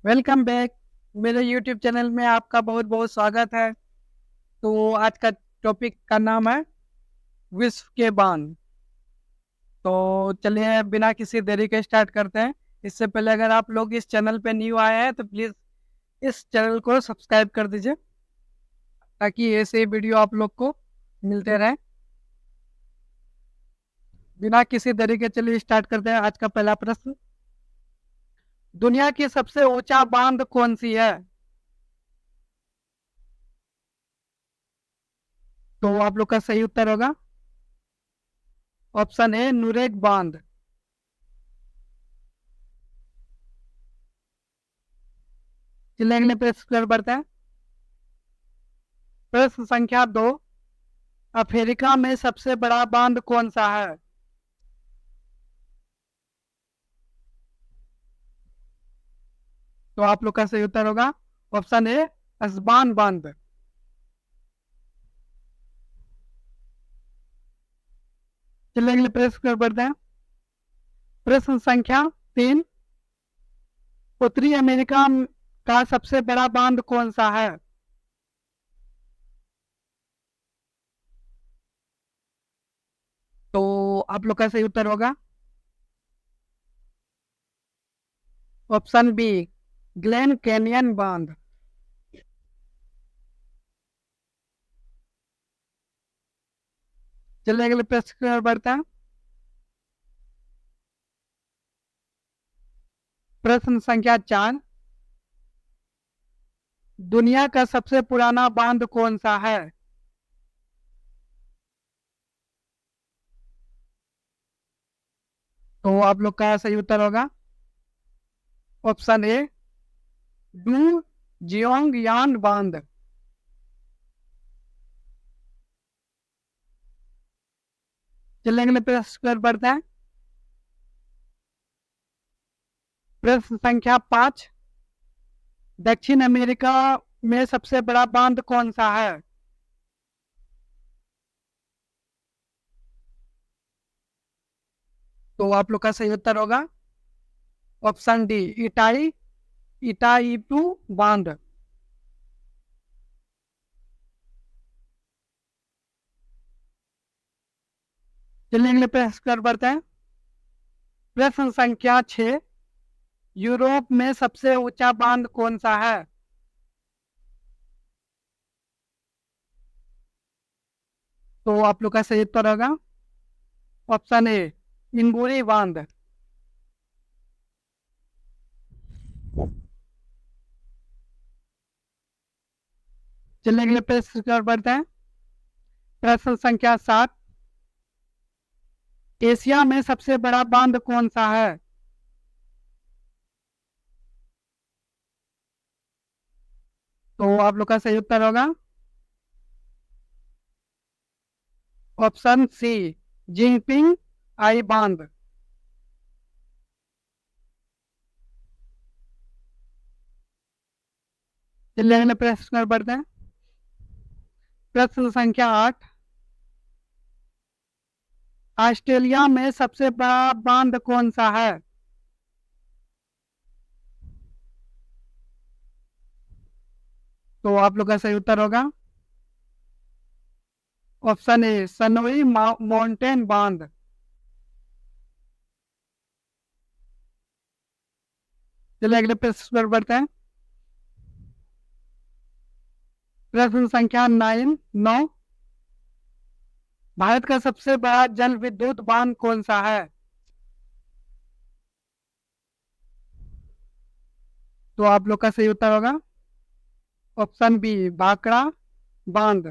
Welcome back. मेरे YouTube channel में आपका बहुत बहुत स्वागत है। तो आज का टॉपिक का नाम है विश्व के बांध। तो चलिए बिना किसी देरी के स्टार्ट करते हैं। इससे पहले अगर आप लोग इस चैनल पे न्यू आए हैं तो प्लीज़ इस चैनल को सब्सक्राइब कर दीजिए ताकि ऐसे वीडियो आप लोग को मिलते रहें। बिना किसी देरी के चलिए स्टार्ट करते हैं। आज का पहला प्रश्न, दुनिया की सबसे ऊंचा बांध कौन सी है? तो आप लोग का सही उत्तर होगा ऑप्शन ए नुरेक बांध। चलिए अगले प्रश्न पर बढ़ते हैं। प्रश्न संख्या 2, अफ्रीका में सबसे बड़ा बांध कौन सा है? तो आप लोग का सही उत्तर होगा ऑप्शन ए अस्बान बांध। चलिए अगले प्रश्न पर बढ़ते हैं। प्रश्न संख्या 3, उत्तरी अमेरिका का सबसे बड़ा बांध कौन सा है? तो आप लोग का सही उत्तर होगा ऑप्शन बी ग्लैन कैनियन बांध। चलिए अगले प्रश्न पर बढ़ते हैं। प्रश्न संख्या 4, दुनिया का सबसे पुराना बांध कौन सा है? तो आप लोग का सही उत्तर होगा ऑप्शन ए डू जियोंग यान बांध। चलिए अगले प्रश्न पर बढ़ते हैं। प्रश्न संख्या 5, दक्षिण अमेरिका में सबसे बड़ा बांध कौन सा है? तो आप लोग का सही उत्तर होगा ऑप्शन डी इटाई इटाईटू बांध। चलिए अगले प्रश्न पर बढ़ते हैं। प्रश्न संख्या 6, यूरोप में सबसे ऊंचा बांध कौन सा है? तो आप लोग का सही उत्तर होगा ऑप्शन ए इंबुरी बांध। चलिए अगले प्रश्न पर बढ़ते हैं। प्रश्न संख्या 7, एशिया में सबसे बड़ा बांध कौन सा है? तो आप लोग का सही उत्तर होगा ऑप्शन सी जिंगपिंग आई बांध। चलिए अगले प्रश्न पर बढ़ते हैं। प्रश्न संख्या 8, ऑस्ट्रेलिया में सबसे बड़ा बांध कौन सा है? तो आप लोग का सही उत्तर होगा ऑप्शन ए सनोई माउंटेन बांध। चलिए अगले प्रश्न पर बढ़ते हैं। प्रश्न संख्या 9, भारत का सबसे बड़ा जल विद्युत बांध कौन सा है? तो आप लोग का सही उत्तर होगा ऑप्शन बी भाखड़ा बांध।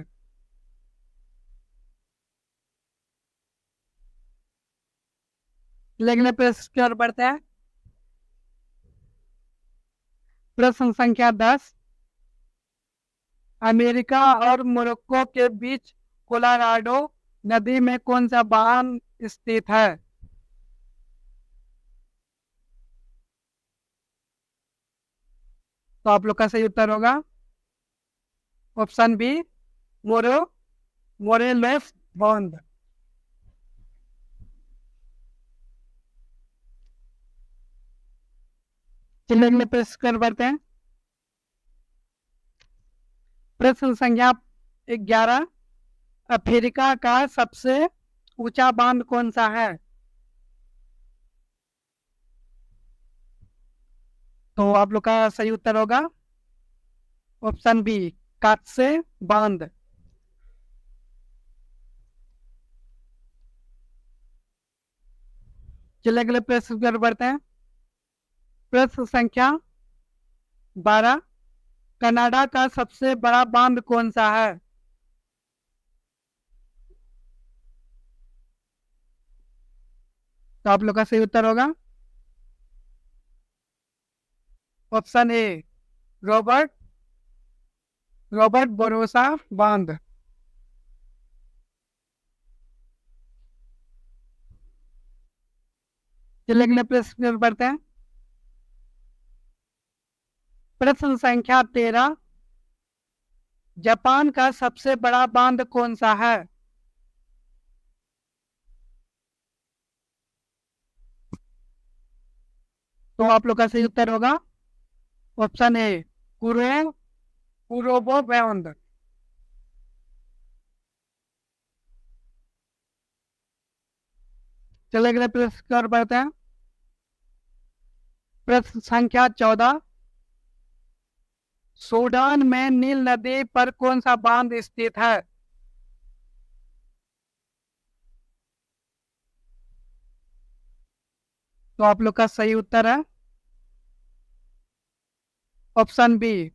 चलिए अगले प्रश्न की ओर बढ़ते हैं। प्रश्न संख्या 10, अमेरिका और मोरक्को के बीच कोलोराडो नदी में कौन सा बांध स्थित है? तो आप लोग का सही उत्तर होगा ऑप्शन बी मोरो मोरेलेस बांध। चलिए अगले प्रश्न पर बढ़ते हैं। प्रश्न संख्या 11। अफ्रीका का सबसे ऊंचा बांध कौन सा है? तो आप लोग का सही उत्तर होगा ऑप्शन बी, कात्से बांध। चलिए अगले प्रश्न पर बढ़ते हैं। प्रश्न संख्या 12। कनाडा का सबसे बड़ा बांध कौन सा है? तो आप लोग का सही उत्तर होगा ऑप्शन ए, रॉबर्ट रॉबर्ट बोरोसा बांध। चलिए अगले प्रश्न पर बढ़ते हैं। प्रश्न संख्या 13। जापान का सबसे बड़ा बांध कौन सा है? तो आप लोग का सही उत्तर होगा ऑप्शन ए, कुरो कुरोबो बांध। चलिए अगले प्रश्न पर बढ़ते हैं। प्रश्न संख्या 14। सूडान में नील नदी पर कौन सा बांध स्थित है? तो आप लोग का सही उत्तर है ऑप्शन बी,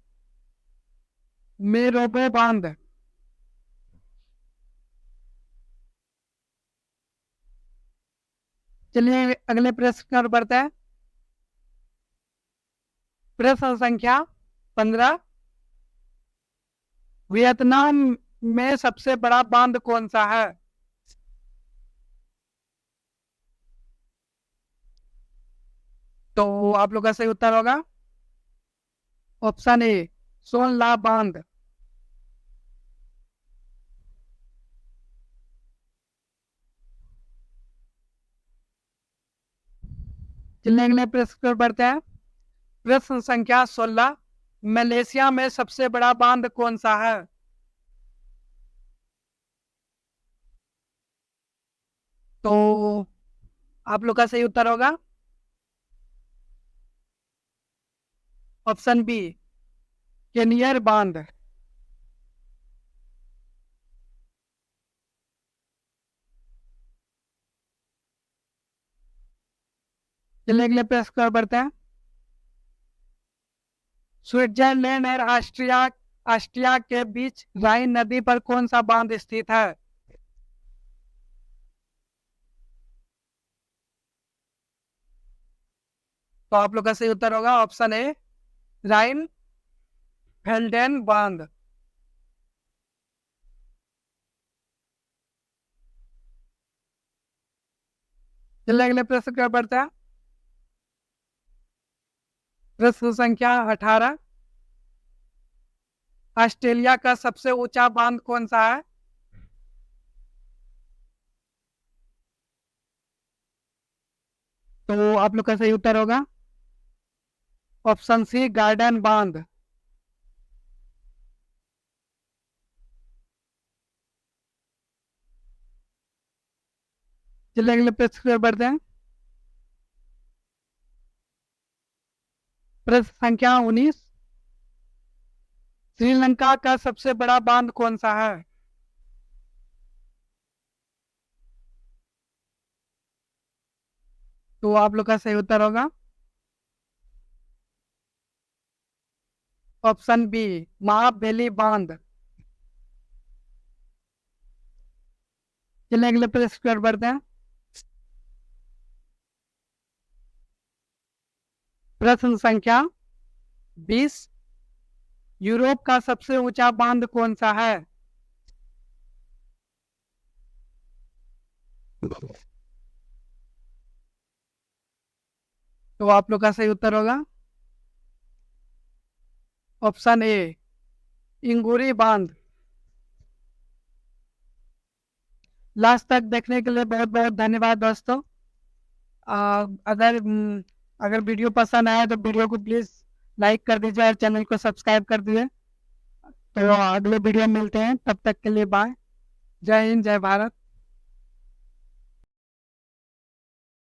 मेरोबो बांध। चलिए अगले प्रश्न पर बढ़ते हैं। प्रश्न संख्या 15। वियतनाम में सबसे बड़ा बांध कौन सा है? तो आप लोग का सही उत्तर होगा ऑप्शन ए, सोन ला बांध। चलिए अगले प्रश्न पर बढ़ते हैं। प्रश्न संख्या 16। मलेशिया में सबसे बड़ा बांध कौन सा है? तो आप लोग का सही उत्तर होगा ऑप्शन बी, केनियर बांध। चलिए अगले प्रश्न पर बढ़ते हैं। स्विट्जरलैंड और ऑस्ट्रिया ऑस्ट्रिया के बीच राइन नदी पर कौन सा बांध स्थित है? तो आप लोग का सही उत्तर होगा ऑप्शन ए, राइन फेल्डेन बांध। चलिए अगले प्रश्न पर बढ़ते हैं। प्रश्न संख्या 18। ऑस्ट्रेलिया का सबसे ऊंचा बांध कौन सा है? तो आप लोग का सही उत्तर होगा ऑप्शन सी, गार्डन बांध। चलिए अगले प्रश्न पर बढ़ते हैं। प्रश्न संख्या 19। श्रीलंका का सबसे बड़ा बांध कौन सा है? तो आप लोग का सही उत्तर होगा ऑप्शन बी, महाबेली बांध। चलिए अगले प्रश्न पर बढ़ते हैं। प्रश्न संख्या 20। यूरोप का सबसे ऊंचा बांध कौन सा है? तो आप लोग का सही उत्तर होगा ऑप्शन ए, इंगुरी बांध। लास्ट तक देखने के लिए बहुत बहुत धन्यवाद दोस्तों। अगर अगर वीडियो पसंद आया तो वीडियो को प्लीज़ लाइक कर दीजिए और चैनल को सब्सक्राइब कर दीजिए। तो अगले वीडियो में मिलते हैं, तब तक के लिए बाय। जय हिंद, जय भारत।